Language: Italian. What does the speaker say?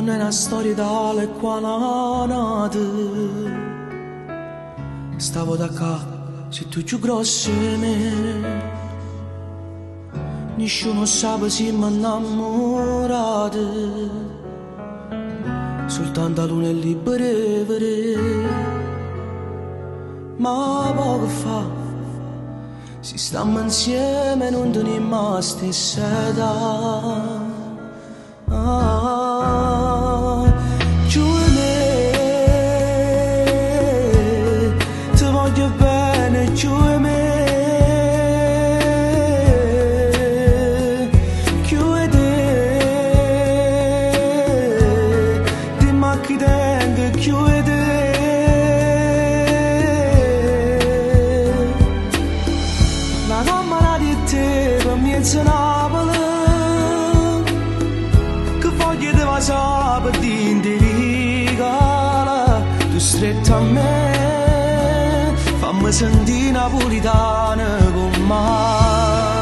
non è una storia tale qua nata. Stavo da qua, se tu più grosso di me. Nessuno sa se mi innamorato. Soltanto la luna è libera. Ma poco fa, si stiamo insieme e non teniamo la stessa età. Giù di me, ti voglio bene, giù di me. Giù di te, dimmi a chi tengo, giù di te. La mamma di te per me è Napoli. Per di regala, tu stretta a me, fammi sentire napolitana con me.